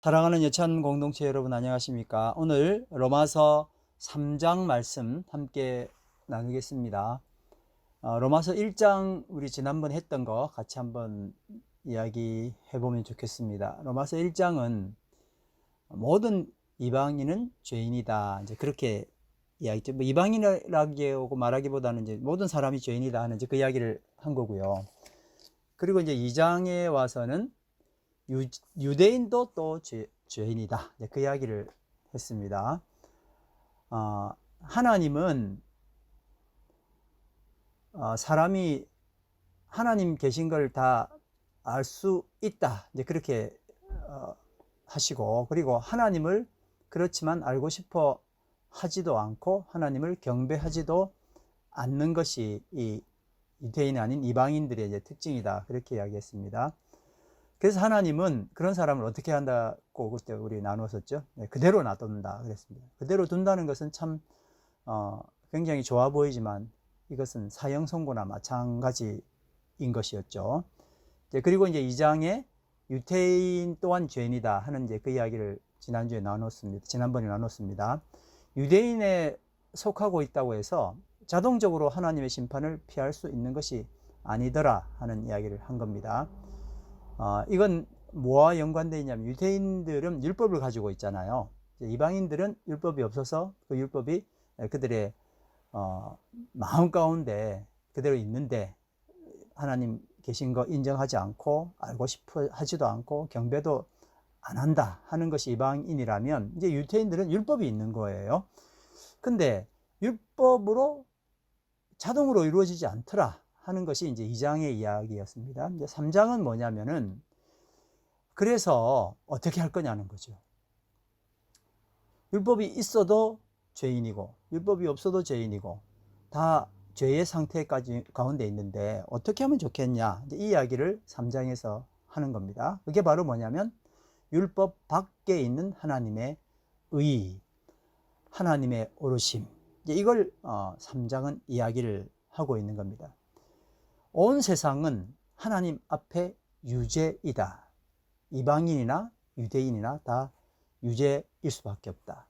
사랑하는 여찬 공동체 여러분 안녕하십니까? 오늘 로마서 3장 말씀 함께 나누겠습니다. 로마서 1장 우리 지난번 했던 거 같이 한번 이야기해 보면 좋겠습니다. 로마서 1장은 모든 이방인은 죄인이다. 이제 그렇게 이야기죠. 뭐 이방인이라고 말하기보다는 이제 모든 사람이 죄인이다 하는 이제 그 이야기를 한 거고요. 그리고 이제 2장에 와서는 유대인도 또 죄인이다. 그 이야기를 했습니다. 하나님은 사람이 하나님 계신 걸 다 알 수 있다. 이제 그렇게 하시고, 그리고 하나님을 그렇지만 알고 싶어 하지도 않고 하나님을 경배하지도 않는 것이 이 유대인이 아닌 이방인들의 이제 특징이다. 그렇게 이야기했습니다. 그래서 하나님은 그런 사람을 어떻게 한다고 그때 우리 나누었었죠. 그대로 놔둔다 그랬습니다. 그대로 둔다는 것은 참 굉장히 좋아 보이지만 이것은 사형 선고나 마찬가지인 것이었죠. 그리고 이제 2장에 유대인 또한 죄인이다 하는 이제 그 이야기를 지난번에 나눴습니다. 유대인에 속하고 있다고 해서 자동적으로 하나님의 심판을 피할 수 있는 것이 아니더라 하는 이야기를 한 겁니다. 이건 뭐와 연관되어 있냐면 유대인들은 율법을 가지고 있잖아요. 이방인들은 율법이 없어서 그 율법이 그들의 마음 가운데 그대로 있는데 하나님 계신 거 인정하지 않고 알고 싶어 하지도 않고 경배도 안 한다 하는 것이 이방인이라면 이제 유대인들은 율법이 있는 거예요. 근데 율법으로 자동으로 이루어지지 않더라 하는 것이 이제 2장의 이야기였습니다. 이제 3장은 뭐냐면은 그래서 어떻게 할 거냐는 거죠. 율법이 있어도 죄인이고 율법이 없어도 죄인이고 다 죄의 상태까지 가운데 있는데 어떻게 하면 좋겠냐, 이제 이 이야기를 3장에서 하는 겁니다. 그게 바로 뭐냐면 율법 밖에 있는 하나님의 의, 하나님의 오르심, 이걸 3장은 이야기를 하고 있는 겁니다. 온 세상은 하나님 앞에 유죄이다. 이방인이나 유대인이나 다 유죄일 수밖에 없다.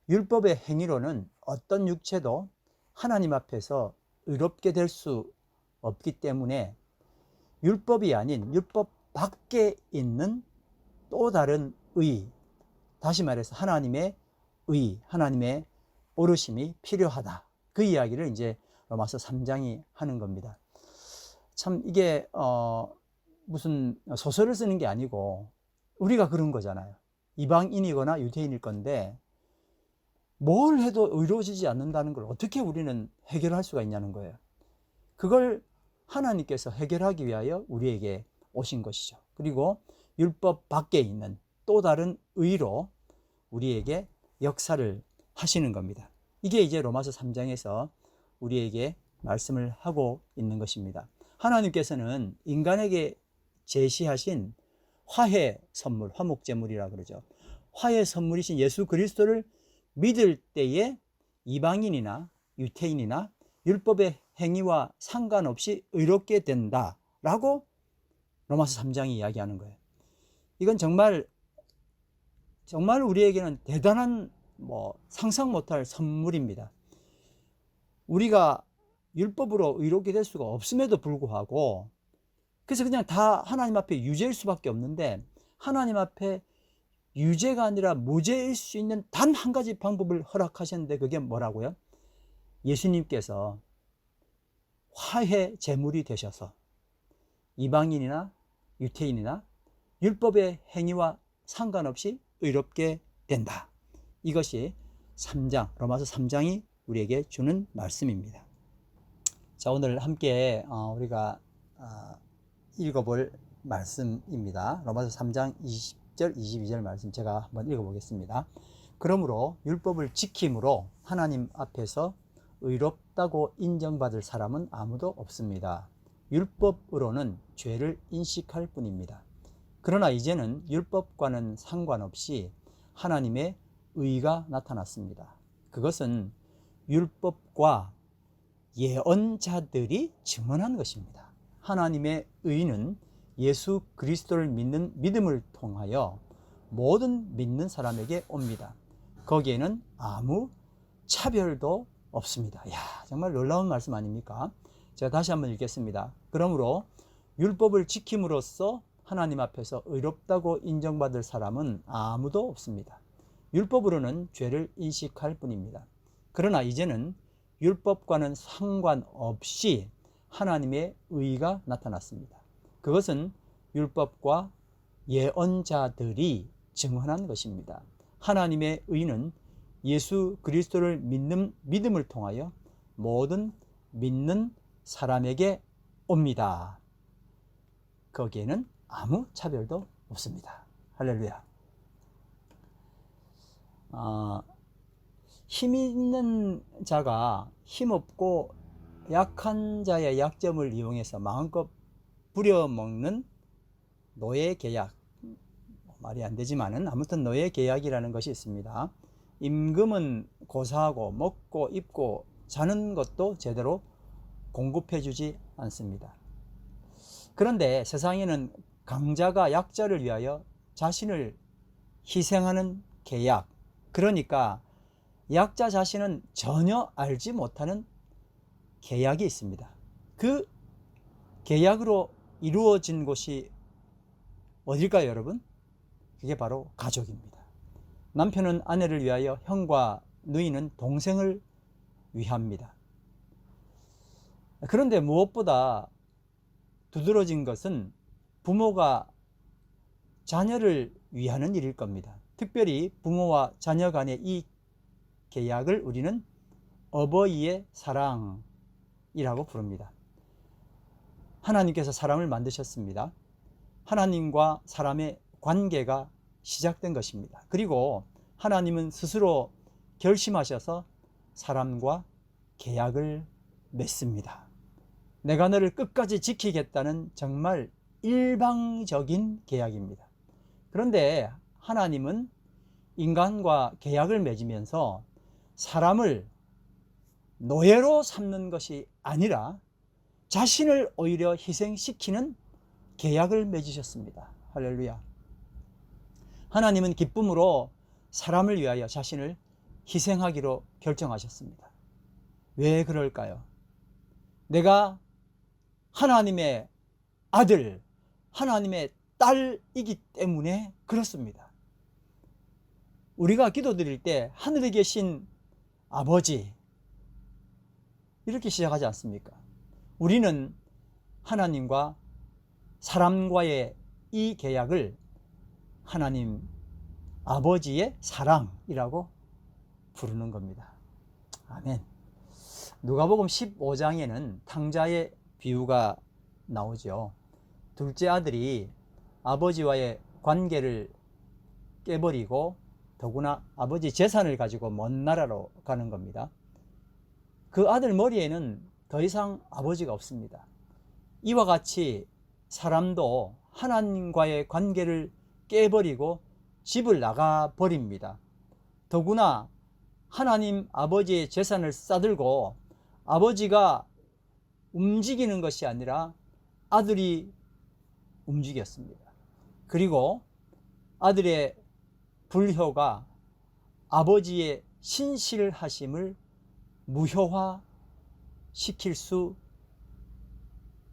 율법의 행위로는 어떤 육체도 하나님 앞에서 의롭게 될 수 없기 때문에 율법이 아닌 율법 밖에 있는 또 다른 의, 다시 말해서 하나님의 의, 하나님의 오르심이 필요하다. 그 이야기를 이제 로마서 3장이 하는 겁니다. 참 이게 무슨 소설을 쓰는 게 아니고 우리가 그런 거잖아요. 이방인이거나 유대인일 건데 뭘 해도 의로워지지 않는다는 걸 어떻게 우리는 해결할 수가 있냐는 거예요. 그걸 하나님께서 해결하기 위하여 우리에게 오신 것이죠. 그리고 율법 밖에 있는 또 다른 의로 우리에게 역사를 하시는 겁니다. 이게 이제 로마서 3장에서 우리에게 말씀을 하고 있는 것입니다. 하나님께서는 인간에게 제시하신 화해 선물, 화목제물이라 그러죠. 화해 선물이신 예수 그리스도를 믿을 때에 이방인이나 유대인이나 율법의 행위와 상관없이 의롭게 된다라고 로마서 3장이 이야기하는 거예요. 이건 정말 우리에게는 대단한 상상 못할 선물입니다. 우리가 율법으로 의롭게 될 수가 없음에도 불구하고 그래서 그냥 다 하나님 앞에 유죄일 수밖에 없는데 하나님 앞에 유죄가 아니라 무죄일 수 있는 단 한 가지 방법을 허락하셨는데 그게 뭐라고요? 예수님께서 화해 제물이 되셔서 이방인이나 유대인이나 율법의 행위와 상관없이 의롭게 된다. 이것이 3장, 로마서 3장이 우리에게 주는 말씀입니다. 자, 오늘 함께 우리가 읽어볼 말씀입니다. 로마서 3장 20절, 22절 말씀 제가 한번 읽어보겠습니다. 그러므로 율법을 지킴으로 하나님 앞에서 의롭다고 인정받을 사람은 아무도 없습니다. 율법으로는 죄를 인식할 뿐입니다. 그러나 이제는 율법과는 상관없이 하나님의 의가 나타났습니다. 그것은 율법과 예언자들이 증언한 것입니다. 하나님의 의는 예수 그리스도를 믿는 믿음을 통하여 모든 믿는 사람에게 옵니다. 거기에는 아무 차별도 없습니다. 이야, 정말 놀라운 말씀 아닙니까? 제가 다시 한번 읽겠습니다. 그러므로 율법을 지킴으로써 하나님 앞에서 의롭다고 인정받을 사람은 아무도 없습니다. 율법으로는 죄를 인식할 뿐입니다. 그러나 이제는 율법과는 상관없이 하나님의 의가 나타났습니다. 그것은 율법과 예언자들이 증언한 것입니다. 하나님의 의는 예수 그리스도를 믿는 믿음을 통하여 모든 믿는 사람에게 옵니다. 거기에는 아무 차별도 없습니다. 할렐루야. 힘 있는 자가 힘없고 약한 자의 약점을 이용해서 마음껏 부려먹는 노예 계약, 말이 안 되지만은 아무튼 노예 계약이라는 것이 있습니다. 임금은 고사하고 먹고 입고 자는 것도 제대로 공급해 주지 않습니다. 그런데 세상에는 강자가 약자를 위하여 자신을 희생하는 계약, 그러니까 약자 자신은 전혀 알지 못하는 계약이 있습니다. 그 계약으로 이루어진 곳이 어딜까요, 여러분? 그게 바로 가족입니다. 남편은 아내를 위하여, 형과 누이는 동생을 위합니다. 그런데 무엇보다 두드러진 것은 부모가 자녀를 위하는 일일 겁니다. 특별히 부모와 자녀 간의 이 계약을 우리는 어버이의 사랑이라고 부릅니다. 하나님께서 사람을 만드셨습니다. 하나님과 사람의 관계가 시작된 것입니다. 그리고 하나님은 스스로 결심하셔서 사람과 계약을 맺습니다. 내가 너를 끝까지 지키겠다는 정말 일방적인 계약입니다. 그런데 하나님은 인간과 계약을 맺으면서 사람을 노예로 삼는 것이 아니라 자신을 오히려 희생시키는 계약을 맺으셨습니다. 할렐루야. 하나님은 기쁨으로 사람을 위하여 자신을 희생하기로 결정하셨습니다. 왜 그럴까요? 내가 하나님의 아들, 하나님의 딸이기 때문에 그렇습니다. 우리가 기도드릴 때 하늘에 계신 아버지 이렇게 시작하지 않습니까? 우리는 하나님과 사람과의 이 계약을 하나님 아버지의 사랑이라고 부르는 겁니다. 아멘. 누가복음 15장에는 탕자의 비유가 나오죠. 둘째 아들이 아버지와의 관계를 깨버리고 더구나 아버지 재산을 가지고 먼 나라로 가는 겁니다. 그 아들 머리에는 더 이상 아버지가 없습니다. 이와 같이 사람도 하나님과의 관계를 깨버리고 집을 나가 버립니다. 더구나 하나님 아버지의 재산을 싸들고 아버지가 움직이는 것이 아니라 아들이 움직였습니다. 그리고 아들의 불효가 아버지의 신실하심을 무효화시킬 수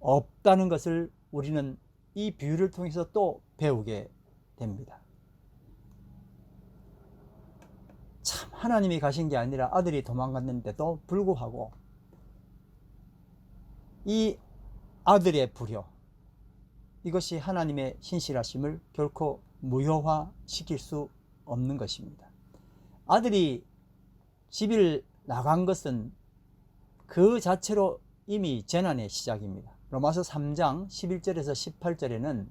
없다는 것을 우리는 이 비유를 통해서 또 배우게 됩니다. 참, 하나님이 가신 게 아니라 아들이 도망갔는데도 불구하고 이 아들의 불효, 이것이 하나님의 신실하심을 결코 무효화시킬 수 없는 것입니다. 아들이 집을 나간 것은 그 자체로 이미 재난의 시작입니다. 로마서 3장 11절에서 18절에는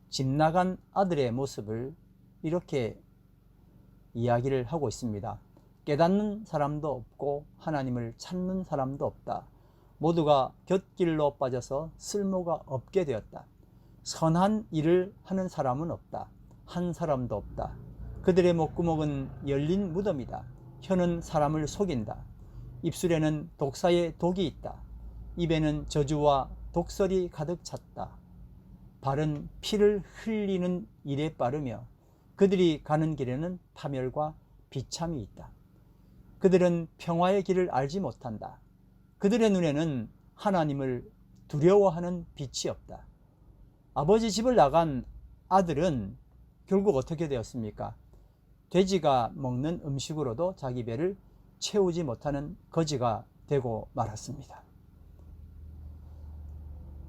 집 나간 아들의 모습을 이렇게 이야기를 하고 있습니다. 깨닫는 사람도 없고 하나님을 찾는 사람도 없다. 모두가 곁길로 빠져서 쓸모가 없게 되었다. 선한 일을 하는 사람은 없다. 한 사람도 없다. 그들의 목구멍은 열린 무덤이다. 혀는 사람을 속인다. 입술에는 독사의 독이 있다. 입에는 저주와 독설이 가득 찼다. 발은 피를 흘리는 일에 빠르며 그들이 가는 길에는 파멸과 비참이 있다. 그들은 평화의 길을 알지 못한다. 그들의 눈에는 하나님을 두려워하는 빛이 없다. 아버지 집을 나간 아들은 결국 어떻게 되었습니까? 돼지가 먹는 음식으로도 자기 배를 채우지 못하는 거지가 되고 말았습니다.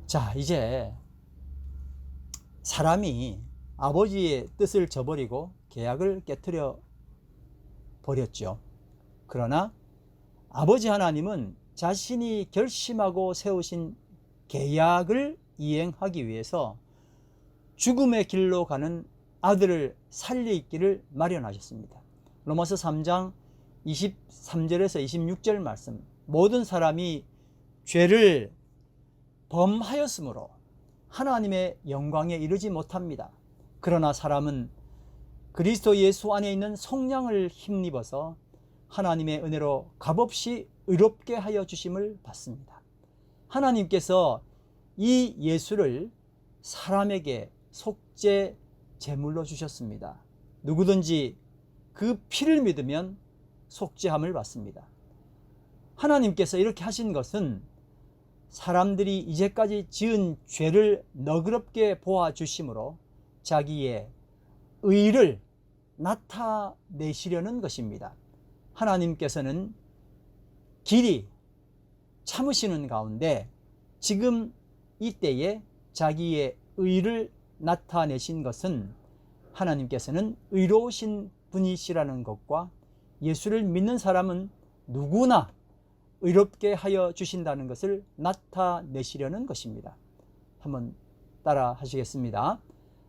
자, 이제 사람이 아버지의 뜻을 저버리고 계약을 깨트려 버렸죠. 그러나 아버지 하나님은 자신이 결심하고 세우신 계약을 이행하기 위해서 죽음의 길로 가는 아들을 살려있기를 마련하셨습니다. 로마서 3장 23절에서 26절 말씀, 모든 사람이 죄를 범하였으므로 하나님의 영광에 이르지 못합니다. 그러나 사람은 그리스도 예수 안에 있는 속량을 힘입어서 하나님의 은혜로 값없이 의롭게 하여 주심을 받습니다. 하나님께서 이 예수를 사람에게 속죄 제물로 주셨습니다. 누구든지 그 피를 믿으면 속죄함을 받습니다. 하나님께서 이렇게 하신 것은 사람들이 이제까지 지은 죄를 너그럽게 보아주심으로 자기의 의를 나타내시려는 것입니다. 하나님께서는 길이 참으시는 가운데 지금 이때에 자기의 의를 나타내신 것은 하나님께서는 의로우신 분이시라는 것과 예수를 믿는 사람은 누구나 의롭게 하여 주신다는 것을 나타내시려는 것입니다. 한번 따라 하시겠습니다.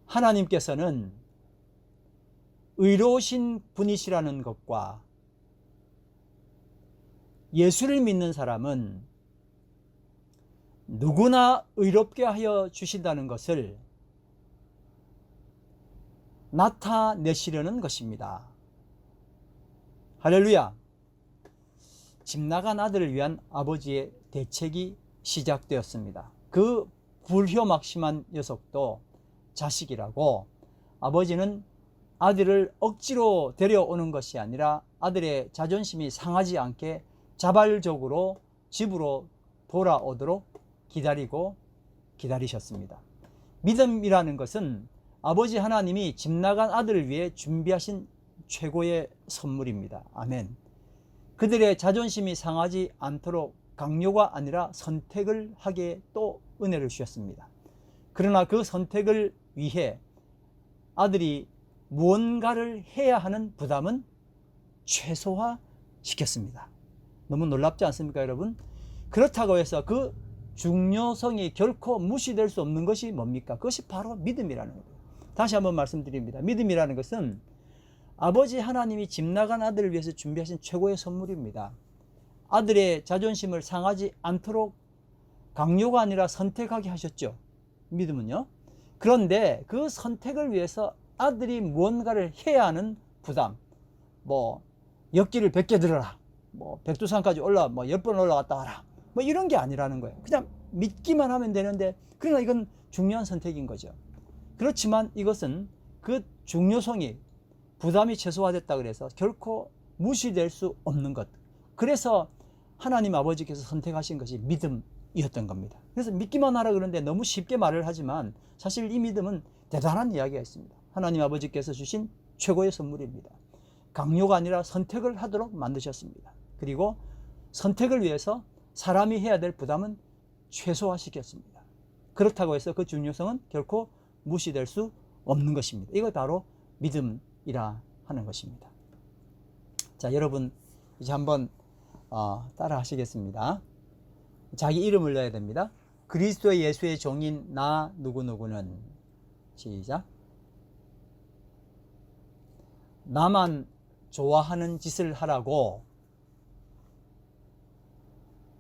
하나님께서는 의로우신 분이시라는 것과 예수를 믿는 사람은 누구나 의롭게 하여 주신다는 것을 나타내시려는 것입니다. 할렐루야. 집 나간 아들을 위한 아버지의 대책이 시작되었습니다. 그 불효막심한 녀석도 자식이라고 아버지는 아들을 억지로 데려오는 것이 아니라 아들의 자존심이 상하지 않게 자발적으로 집으로 돌아오도록 기다리셨습니다. 믿음이라는 것은 아버지 하나님이 집 나간 아들을 위해 준비하신 최고의 선물입니다. 아멘. 그들의 자존심이 상하지 않도록 강요가 아니라 선택을 하게 또 은혜를 주셨습니다. 그러나 그 선택을 위해 아들이 무언가를 해야 하는 부담은 최소화시켰습니다. 너무 놀랍지 않습니까, 여러분? 그렇다고 해서 그 중요성이 결코 무시될 수 없는 것이 뭡니까? 그것이 바로 믿음이라는 거예요. 다시 한번 말씀드립니다. 믿음이라는 것은 아버지 하나님이 집 나간 아들을 위해서 준비하신 최고의 선물입니다. 아들의 자존심을 상하지 않도록 강요가 아니라 선택하게 하셨죠. 믿음은요. 그런데 그 선택을 위해서 아들이 무언가를 해야 하는 부담, 엿길을 100개 들어라, 백두산까지 10번 올라갔다 와라, 이런 게 아니라는 거예요. 그냥 믿기만 하면 되는데, 그러나 이건 중요한 선택인 거죠. 그렇지만 이것은 그 중요성이 부담이 최소화됐다 그래서 결코 무시될 수 없는 것. 그래서 하나님 아버지께서 선택하신 것이 믿음이었던 겁니다. 그래서 믿기만 하라 그러는데 너무 쉽게 말을 하지만 사실 이 믿음은 대단한 이야기가 있습니다. 하나님 아버지께서 주신 최고의 선물입니다. 강요가 아니라 선택을 하도록 만드셨습니다. 그리고 선택을 위해서 사람이 해야 될 부담은 최소화시켰습니다. 그렇다고 해서 그 중요성은 결코 무시될 수 없는 것입니다. 이거 바로 믿음이라 하는 것입니다. 자, 여러분 이제 한번 따라 하시겠습니다. 자기 이름을 넣어야 됩니다. 그리스도 예수의 종인 나 누구누구는, 시작. 나만 좋아하는 짓을 하라고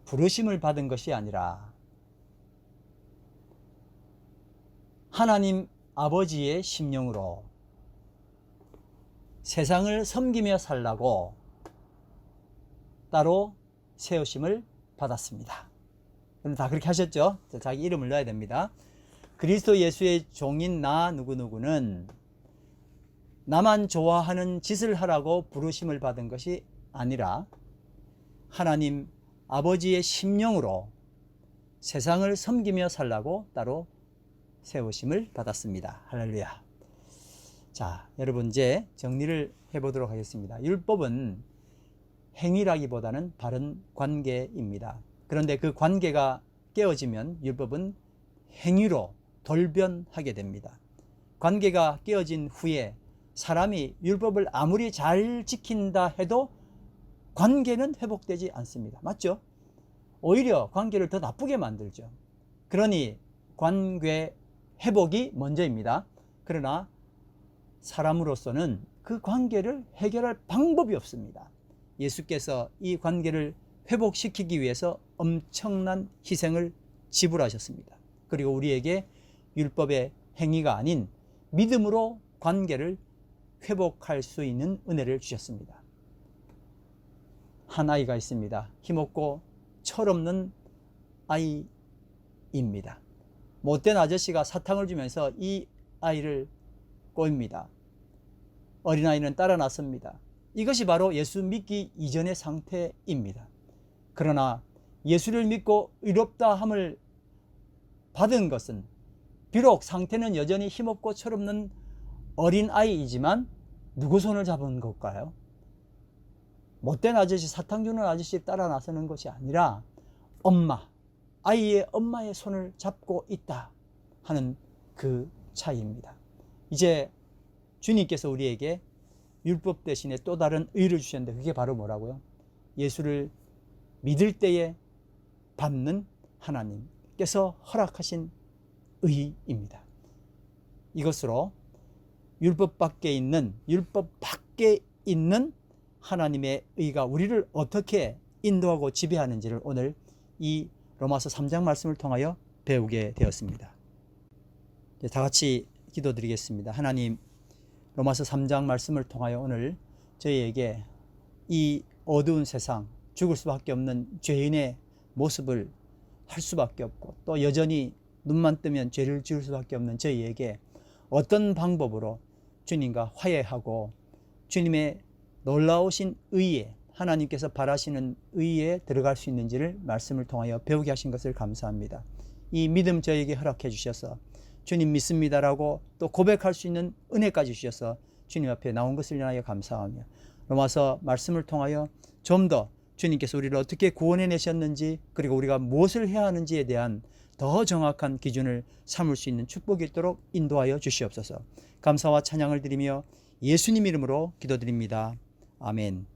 부르심을 받은 것이 아니라 하나님 아버지의 심령으로 세상을 섬기며 살라고 따로 세우심을 받았습니다. 다 그렇게 하셨죠? 자기 이름을 넣어야 됩니다. 그리스도 예수의 종인 나 누구누구는 나만 좋아하는 짓을 하라고 부르심을 받은 것이 아니라 하나님 아버지의 심령으로 세상을 섬기며 살라고 따로 세우심을 받았습니다. 할렐루야. 자, 여러분 이제 정리를 해보도록 하겠습니다. 율법은 행위라기보다는 바른 관계입니다. 그런데 그 관계가 깨어지면 율법은 행위로 돌변하게 됩니다. 관계가 깨어진 후에 사람이 율법을 아무리 잘 지킨다 해도 관계는 회복되지 않습니다. 맞죠? 오히려 관계를 더 나쁘게 만들죠. 그러니 관계 회복이 먼저입니다. 그러나 사람으로서는 그 관계를 해결할 방법이 없습니다. 예수께서 이 관계를 회복시키기 위해서 엄청난 희생을 지불하셨습니다. 그리고 우리에게 율법의 행위가 아닌 믿음으로 관계를 회복할 수 있는 은혜를 주셨습니다. 한 아이가 있습니다. 힘없고 철없는 아이입니다. 못된 아저씨가 사탕을 주면서 이 아이를 꼬입니다. 어린아이는 따라 나섭니다. 이것이 바로 예수 믿기 이전의 상태입니다. 그러나 예수를 믿고 의롭다 함을 받은 것은 비록 상태는 여전히 힘없고 철없는 어린아이이지만 누구 손을 잡은 걸까요? 못된 아저씨, 사탕 주는 아저씨 따라 나서는 것이 아니라 엄마, 아이의 엄마의 손을 잡고 있다 하는 그 차이입니다. 이제 주님께서 우리에게 율법 대신에 또 다른 의를 주셨는데 그게 바로 뭐라고요? 예수를 믿을 때에 받는 하나님께서 허락하신 의입니다. 이것으로 율법 밖에 있는 하나님의 의가 우리를 어떻게 인도하고 지배하는지를 오늘 이 로마서 3장 말씀을 통하여 배우게 되었습니다. 다 같이 기도드리겠습니다. 하나님, 로마서 3장 말씀을 통하여 오늘 저희에게 이 어두운 세상, 죽을 수밖에 없는 죄인의 모습을 할 수밖에 없고 또 여전히 눈만 뜨면 죄를 지을 수밖에 없는 저희에게 어떤 방법으로 주님과 화해하고 주님의 놀라우신 의에, 하나님께서 바라시는 의에 들어갈 수 있는지를 말씀을 통하여 배우게 하신 것을 감사합니다. 이 믿음 저에게 허락해 주셔서 주님 믿습니다라고 또 고백할 수 있는 은혜까지 주셔서 주님 앞에 나온 것을 인하여 감사하며 로마서 말씀을 통하여 좀 더 주님께서 우리를 어떻게 구원해내셨는지 그리고 우리가 무엇을 해야 하는지에 대한 더 정확한 기준을 삼을 수 있는 축복이 있도록 인도하여 주시옵소서. 감사와 찬양을 드리며 예수님 이름으로 기도드립니다. 아멘.